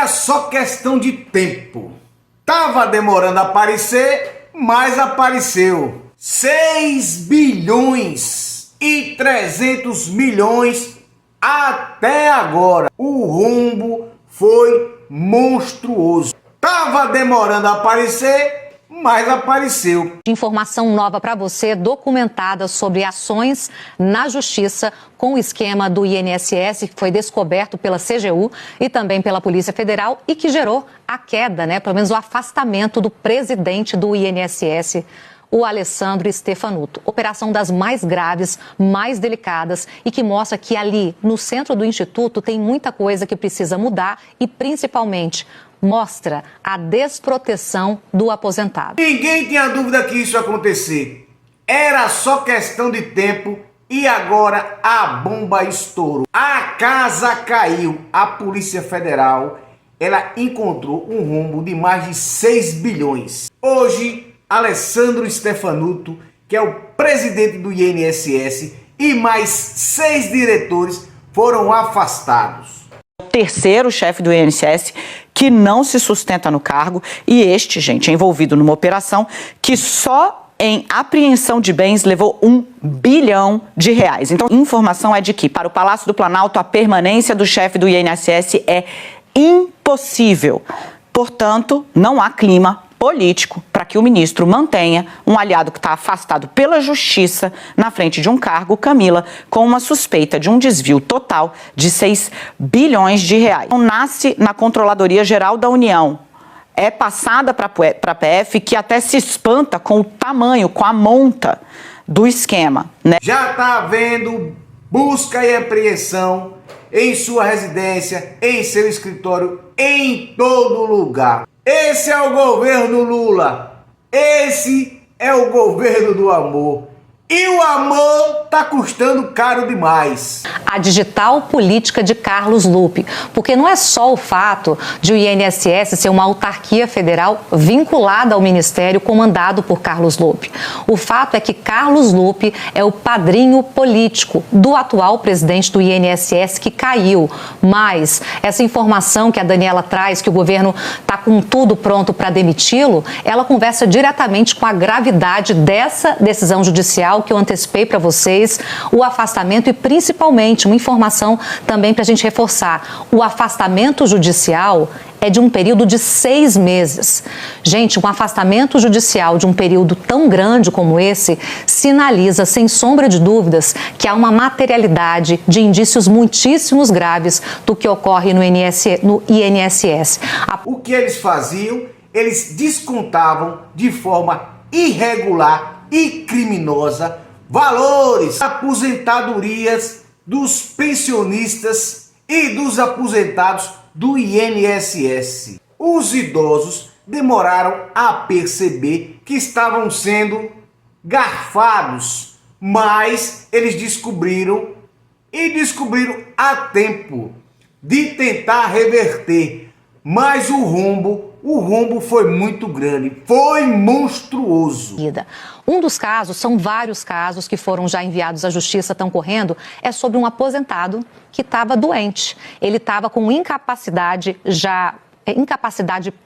Era só questão de tempo. Tava demorando a aparecer, mas apareceu. 6 bilhões e 300 milhões até agora. O rombo foi monstruoso. Tava demorando a aparecer, mas apareceu. Informação nova para você, documentada sobre ações na Justiça com o esquema do INSS, que foi descoberto pela CGU e também pela Polícia Federal e que gerou a queda, pelo menos o afastamento do presidente do INSS, o Alessandro Stefanuto. Operação das mais graves, mais delicadas e que mostra que ali, no centro do Instituto, tem muita coisa que precisa mudar e, principalmente, mostra a desproteção do aposentado. Ninguém tinha dúvida que isso ia acontecer. Era só questão de tempo e agora a bomba estourou. A casa caiu. A Polícia Federal, ela encontrou um rombo de mais de 6 bilhões. Hoje, Alessandro Stefanuto, que é o presidente do INSS, e mais 6 diretores foram afastados. O terceiro chefe do INSS que não se sustenta no cargo e este, gente, é envolvido numa operação que só em apreensão de bens levou R$1 bilhão. Então, a informação é de que, para o Palácio do Planalto, a permanência do chefe do INSS é impossível. Portanto, não há clima político para que o ministro mantenha um aliado que está afastado pela Justiça na frente de um cargo, Camila, com uma suspeita de um desvio total de R$6 bilhões. Nasce na Controladoria Geral da União, é passada para a PF, que até se espanta com o tamanho, com a monta do esquema, Já está havendo busca e apreensão em sua residência, em seu escritório, em todo lugar. Esse é o governo Lula. Esse é o governo do amor. E o amor tá custando caro demais. A digital política de Carlos Lupe. Porque não é só o fato de o INSS ser uma autarquia federal vinculada ao ministério comandado por Carlos Lupe. O fato é que Carlos Lupe é o padrinho político do atual presidente do INSS que caiu. Mas essa informação que a Daniela traz, que o governo está com tudo pronto para demiti-lo, ela conversa diretamente com a gravidade dessa decisão judicial que eu antecipei para vocês, o afastamento e principalmente uma informação também para a gente reforçar. O afastamento judicial é de um período de 6 meses. Gente, um afastamento judicial de um período tão grande como esse sinaliza, sem sombra de dúvidas, que há uma materialidade de indícios muitíssimos graves do que ocorre no INSS. O que eles faziam? Eles descontavam de forma irregular e criminosa valores, aposentadorias dos pensionistas e dos aposentados do INSS. Os idosos demoraram a perceber que estavam sendo garfados, mas eles descobriram a tempo de tentar reverter. Mas o rombo foi muito grande, foi monstruoso. Um dos casos, são vários casos que foram já enviados à Justiça, estão correndo, é sobre um aposentado que estava doente. Ele estava com incapacidade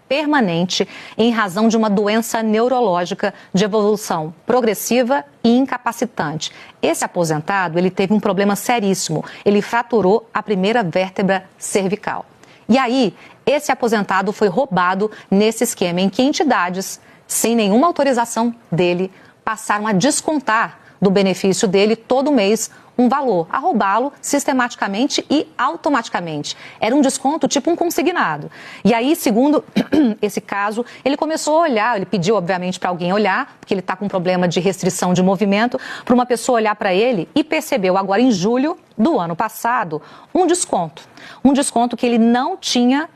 permanente em razão de uma doença neurológica de evolução progressiva e incapacitante. Esse aposentado, ele teve um problema seríssimo. Ele fraturou a primeira vértebra cervical. E aí, esse aposentado foi roubado nesse esquema em que entidades, sem nenhuma autorização dele, passaram a descontar do benefício dele todo mês um valor, a roubá-lo sistematicamente e automaticamente. Era um desconto tipo um consignado. E aí, segundo esse caso, ele começou a olhar, ele pediu, obviamente, para alguém olhar, porque ele está com um problema de restrição de movimento, para uma pessoa olhar para ele e percebeu agora em julho do ano passado um desconto que ele não tinha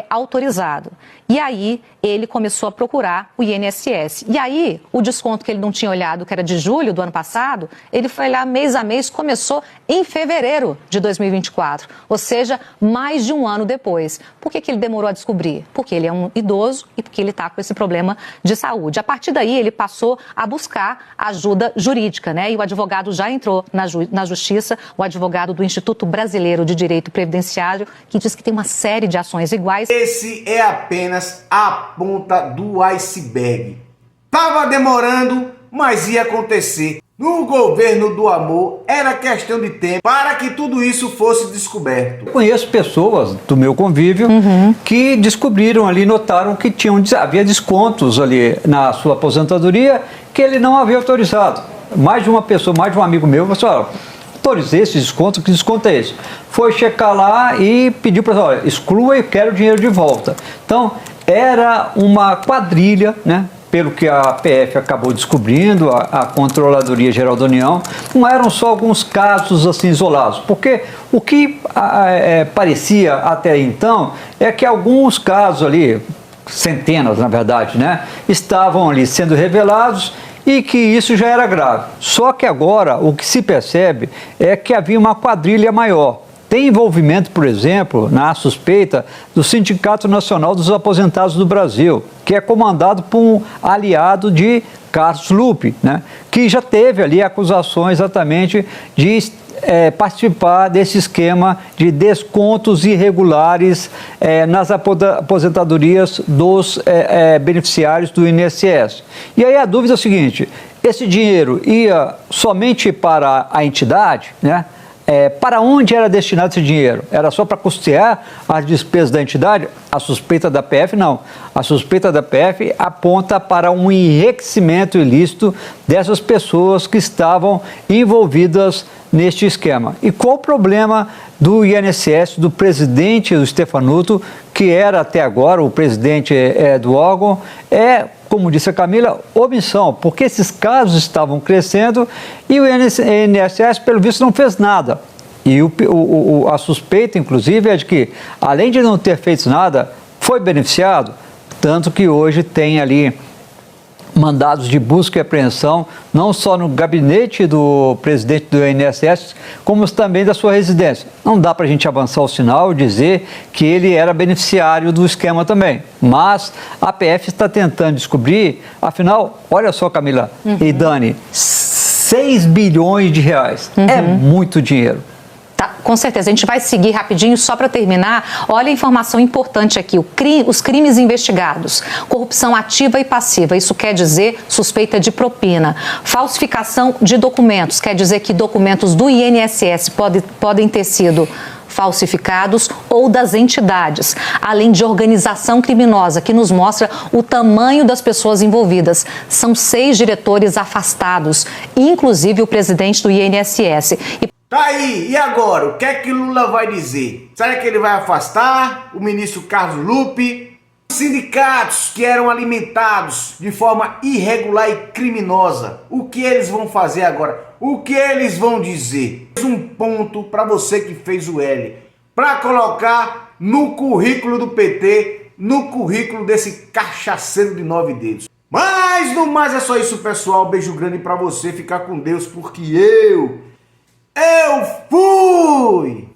autorizado. E aí, ele começou a procurar o INSS. E aí, o desconto que ele não tinha olhado, que era de julho do ano passado, ele foi lá mês a mês, começou em fevereiro de 2024. Ou seja, mais de um ano depois. Por que ele demorou a descobrir? Porque ele é um idoso e porque ele está com esse problema de saúde. A partir daí, ele passou a buscar ajuda jurídica, E o advogado já entrou na Justiça, o advogado do Instituto Brasileiro de Direito Previdenciário, que diz que tem uma série de ações iguais reais. Esse é apenas a ponta do iceberg. Tava demorando, mas ia acontecer. No governo do amor, era questão de tempo para que tudo isso fosse descoberto. Conheço pessoas do meu convívio que descobriram ali, notaram que havia descontos ali na sua aposentadoria que ele não havia autorizado. Mais de uma pessoa, mais de um amigo meu, falou assim, autorizei esse desconto, que desconto é esse? Foi checar lá e pediu para olha, exclua e quero o dinheiro de volta. Então, era uma quadrilha, né? Pelo que a PF acabou descobrindo, a Controladoria Geral da União, não eram só alguns casos assim isolados, porque o que parecia até então é que alguns casos ali, centenas na verdade, né, estavam ali sendo revelados e que isso já era grave. Só que agora o que se percebe é que havia uma quadrilha maior. Tem envolvimento, por exemplo, na suspeita do Sindicato Nacional dos Aposentados do Brasil, que é comandado por um aliado de Carlos Lupe, né, que já teve ali acusações exatamente de participar desse esquema de descontos irregulares nas aposentadorias dos beneficiários do INSS. E aí a dúvida é a seguinte, esse dinheiro ia somente para a entidade, né? Para onde era destinado esse dinheiro? Era só para custear as despesas da entidade? A suspeita da PF não. A suspeita da PF aponta para um enriquecimento ilícito dessas pessoas que estavam envolvidas neste esquema. E qual o problema do INSS, do presidente do Stefanuto, que era até agora o presidente do órgão, como disse a Camila, omissão, porque esses casos estavam crescendo e o INSS, pelo visto, não fez nada. E a suspeita, inclusive, é de que, além de não ter feito nada, foi beneficiado, tanto que hoje tem ali mandados de busca e apreensão, não só no gabinete do presidente do INSS, como também da sua residência. Não dá para a gente avançar o sinal e dizer que ele era beneficiário do esquema também. Mas a PF está tentando descobrir, afinal, olha só, Camila e Dani, 6 bilhões de reais. É muito dinheiro. Com certeza, a gente vai seguir rapidinho, só para terminar. Olha a informação importante aqui, os crimes investigados, corrupção ativa e passiva, isso quer dizer suspeita de propina, falsificação de documentos, quer dizer que documentos do INSS podem ter sido falsificados ou das entidades, além de organização criminosa, que nos mostra o tamanho das pessoas envolvidas. São 6 diretores afastados, inclusive o presidente do INSS. Tá aí, e agora? O que é que Lula vai dizer? Será que ele vai afastar o ministro Carlos Lupe? Os sindicatos que eram alimentados de forma irregular e criminosa, o que eles vão fazer agora? O que eles vão dizer? Um ponto para você que fez o L, para colocar no currículo do PT, no currículo desse cachaceiro de 9 dedos. Mas no mais é só isso, pessoal. Beijo grande para você, ficar com Deus, porque eu fui!